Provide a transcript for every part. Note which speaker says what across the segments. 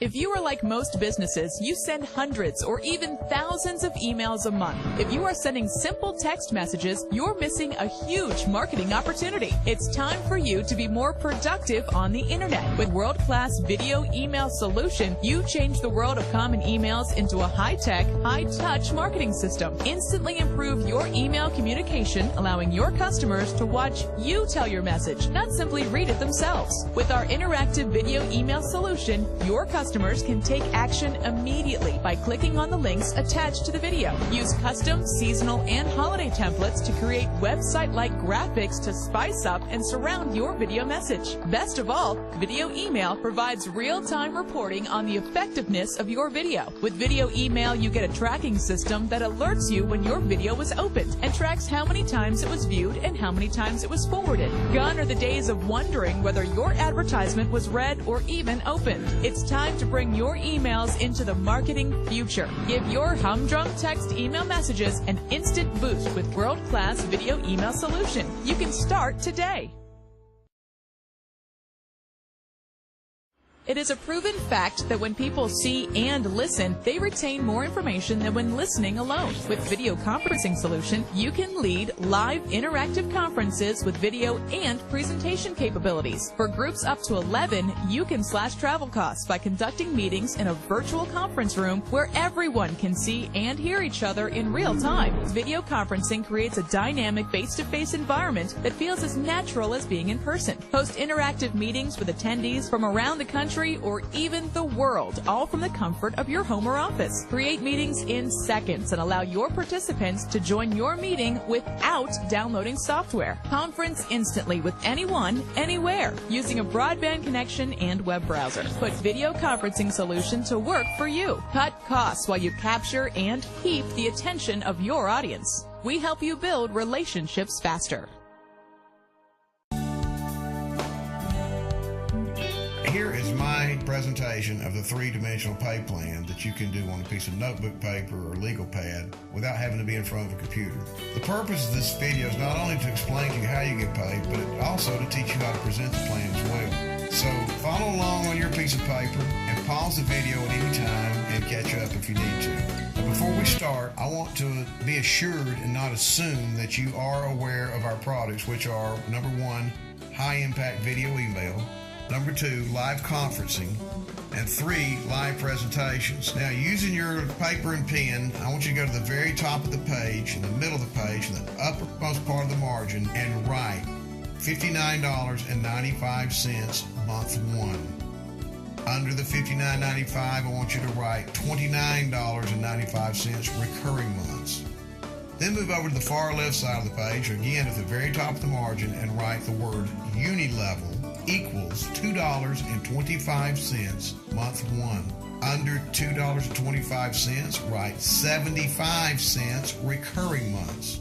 Speaker 1: If you are like most businesses, you send hundreds or even thousands of emails a month. If you are sending simple text messages, you're missing a huge marketing opportunity. It's time for you to be more productive on the internet. With world-class video email solution, you change the world of common emails into a high-tech, high-touch marketing system. Instantly improve your email communication, allowing your customers to watch you tell your message, not simply read it themselves. With our interactive video email solution, your customers can take action immediately by clicking on the links attached to the video. Use custom, seasonal, and holiday templates to create website-like graphics to spice up and surround your video message. Best of all, video email provides real-time reporting on the effectiveness of your video. With video email, you get a tracking system that alerts you when your video was opened and tracks how many times it was viewed and how many times it was forwarded. Gone are the days of wondering whether your advertisement was read or even opened. It's time to bring your emails into the marketing future. Give your humdrum text email messages an instant boost with world-class video email solution. You can start today. It is a proven fact that when people see and listen, they retain more information than when listening alone. With Video Conferencing Solution, you can lead live interactive conferences with video and presentation capabilities. For groups up to 11, you can slash travel costs by conducting meetings in a virtual conference room where everyone can see and hear each other in real time. Video conferencing creates a dynamic face-to-face environment that feels as natural as being in person. Host interactive meetings with attendees from around the country or even the world, all from the comfort of your home or office. Create meetings in seconds and allow your participants to join your meeting without downloading software. Conference instantly with anyone, anywhere, using a broadband connection and web browser. Put Video Conferencing Solution to work for you. Cut costs while you capture and keep the attention of your audience. We help you build relationships faster.
Speaker 2: Here is my presentation of the three-dimensional pay plan that you can do on a piece of notebook paper or legal pad without having to be in front of a computer. The purpose of this video is not only to explain to you how you get paid, but also to teach you how to present the plan as well. So follow along on your piece of paper and pause the video at any time and catch up if you need to. But before we start, I want to be assured and not assume that you are aware of our products, which are, number one, high-impact video email, number two, live conferencing, and three, live presentations. Now, using your paper and pen, I want you to go to the very top of the page, in the middle of the page, in the uppermost part of the margin, and write $59.95 month one. Under the $59.95, I want you to write $29.95 recurring months. Then move over to the far left side of the page, again at the very top of the margin, and write the word Unilevel equals $2.25 month one. Under $2.25, write 75 cents recurring months.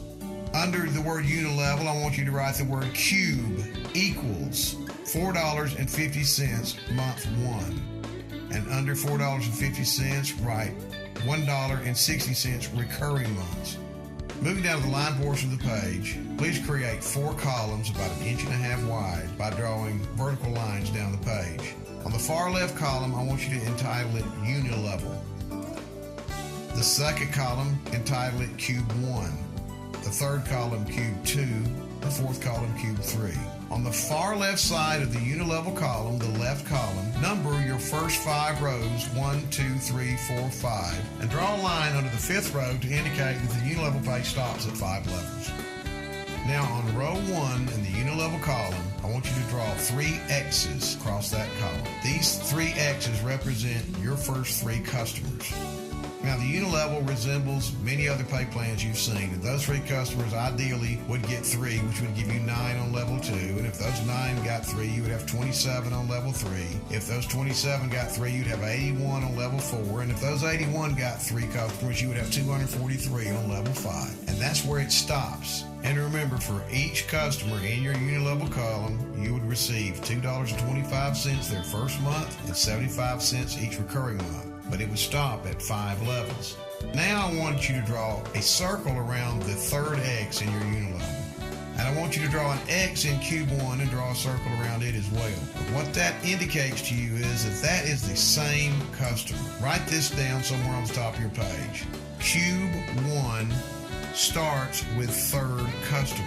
Speaker 2: Under the word Unilevel, I want you to write the word Cube equals $4.50 month one. And under $4.50, write $1.60 recurring months. Moving down to the line portion of the page, please create 4 columns about 1.5 inches wide by drawing vertical lines down the page. On the far left column, I want you to entitle it Unilevel. The second column, entitle it Cube 1. The third column, Cube 2. The fourth column, Cube 3. On the far left side of the Unilevel column, the left column, number your first 5 rows, 1, 2, 3, 4, 5, and draw a line under the 5th row to indicate that the Unilevel page stops at 5 levels. Now on row 1 in the Unilevel column, I want you to draw 3 X's across that column. These 3 X's represent your first 3 customers. Now, the Unilevel resembles many other pay plans you've seen, and those 3 customers ideally would get 3, which would give you 9 on level 2, and if those 9 got 3, you would have 27 on level 3. If those 27 got 3, you'd have 81 on level 4, and if those 81 got 3 customers, you would have 243 on level 5, and that's where it stops. And remember, for each customer in your Unilevel column, you would receive $2.25 their first month and 75 cents each recurring month. But it would stop at 5 levels. Now I want you to draw a circle around the third X in your Unilevel. And I want you to draw an X in Cube 1 and draw a circle around it as well. But what that indicates to you is that is the same customer. Write this down somewhere on the top of your page. Cube 1 starts with third customer.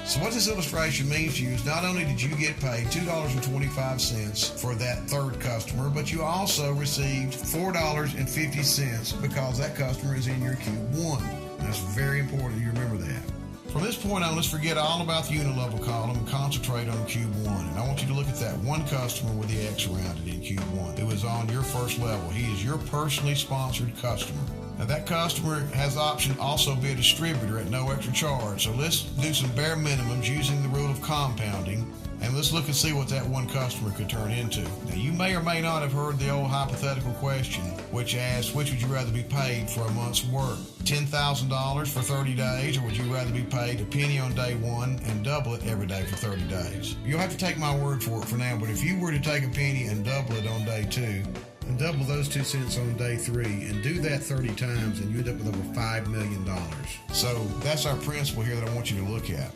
Speaker 2: So what this illustration means to you is not only did you get paid $2.25 for that third customer, but you also received $4.50 because that customer is in your Cube 1. That's very important you remember that. From this point on, let's forget all about the unilevel column and concentrate on Cube 1. And I want you to look at that one customer with the X around it in Cube 1 who is on your first level. He is your personally sponsored customer. Now that customer has the option to also be a distributor at no extra charge. So let's do some bare minimums using the rule of compounding, and let's look and see what that one customer could turn into. Now you may or may not have heard the old hypothetical question, which asks, which would you rather be paid for a month's work? $10,000 for 30 days, or would you rather be paid a penny on day one and double it every day for 30 days? You'll have to take my word for it for now, but if you were to take a penny and double it on day 2, and double those 2 cents on day 3, and do that 30 times, and you end up with over $5 million. So that's our principle here that I want you to look at.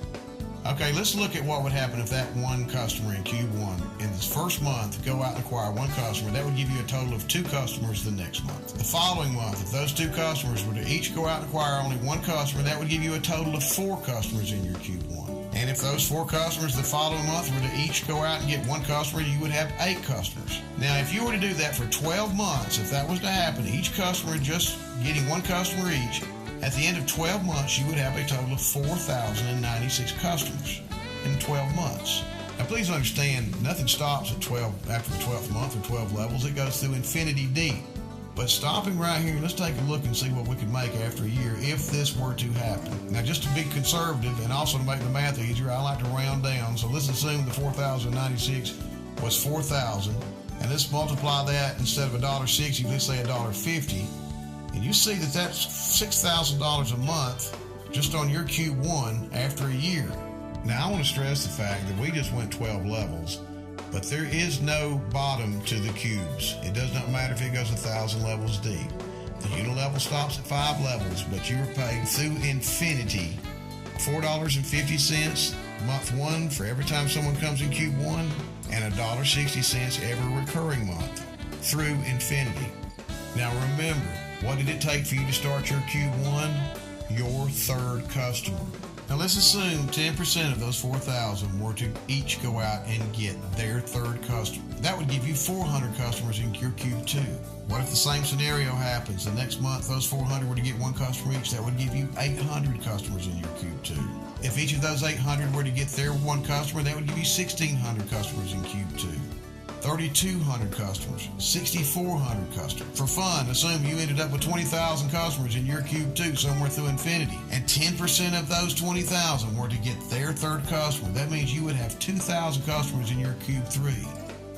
Speaker 2: Okay, let's look at what would happen if that one customer in Cube 1 in this first month go out and acquire one customer. That would give you a total of 2 customers the next month. The following month, if those 2 customers were to each go out and acquire only one customer, that would give you a total of 4 customers in your Cube 1. And if those 4 customers the following month were to each go out and get one customer, you would have 8 customers. Now, if you were to do that for 12 months, if that was to happen, each customer just getting one customer each, at the end of 12 months, you would have a total of 4,096 customers in 12 months. Now, please understand, nothing stops at 12 after the 12th month or 12 levels. It goes through infinity deep. But stopping right here, let's take a look and see what we could make after a year if this were to happen. Now, just to be conservative and also to make the math easier, I like to round down. So let's assume the 4,096 was 4,000, and let's multiply that instead of $1.60, let's say $1.50. And you see that that's $6,000 a month just on your Cube 1 after a year. Now, I want to stress the fact that we just went 12 levels, but there is no bottom to the cubes. It does not matter if it goes 1,000 levels deep. The unilevel stops at 5 levels, but you are paid through infinity $4.50 month 1 for every time someone comes in Cube 1, and $1.60 every recurring month through infinity. Now remember, what did it take for you to start your Cube 1? Your third customer. Now let's assume 10% of those 4,000 were to each go out and get their third customer. That would give you 400 customers in your Cube 2. What if the same scenario happens? The next month, those 400 were to get one customer each. That would give you 800 customers in your Cube 2. If each of those 800 were to get their one customer, that would give you 1,600 customers in Cube 2. 3,200 customers, 6,400 customers. For fun, assume you ended up with 20,000 customers in your Cube 2 somewhere through infinity, and 10% of those 20,000 were to get their third customer. That means you would have 2,000 customers in your Cube 3.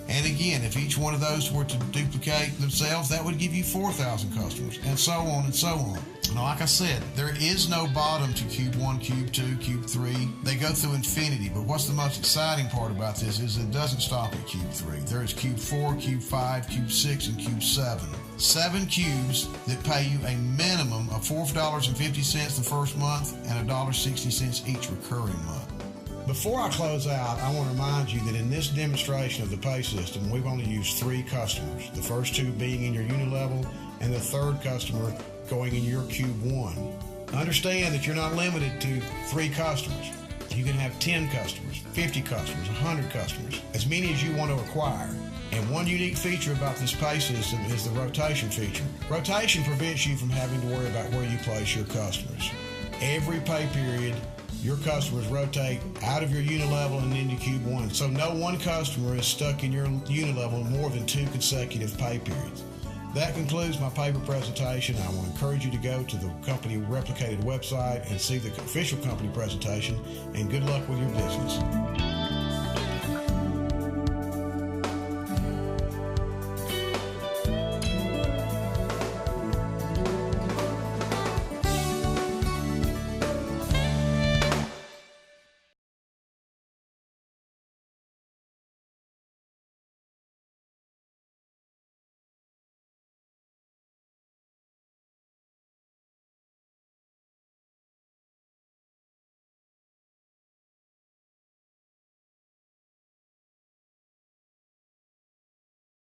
Speaker 2: And again, if each one of those were to duplicate themselves, that would give you 4,000 customers, and so on and so on. Now, like I said, there is no bottom to Cube 1, Cube 2, Cube 3. They go through infinity, but what's the most exciting part about this is it doesn't stop at Cube 3. There is Cube 4, Cube 5, Cube 6, and Cube 7. 7 cubes that pay you a minimum of $4.50 the first month and $1.60 each recurring month. Before I close out, I want to remind you that in this demonstration of the pay system, we've only used 3 customers, the first 2 being in your unilevel and the third customer going in your Cube 1. Understand that you're not limited to 3 customers. You can have 10 customers, 50 customers, 100 customers, as many as you want to acquire. And one unique feature about this pay system is the rotation feature. Rotation prevents you from having to worry about where you place your customers. Every pay period, your customers rotate out of your unilevel and into Cube 1. So no one customer is stuck in your unilevel more than 2 consecutive pay periods. That concludes my paper presentation. I want to encourage you to go to the Company Replicated website and see the official company presentation, and good luck with your business.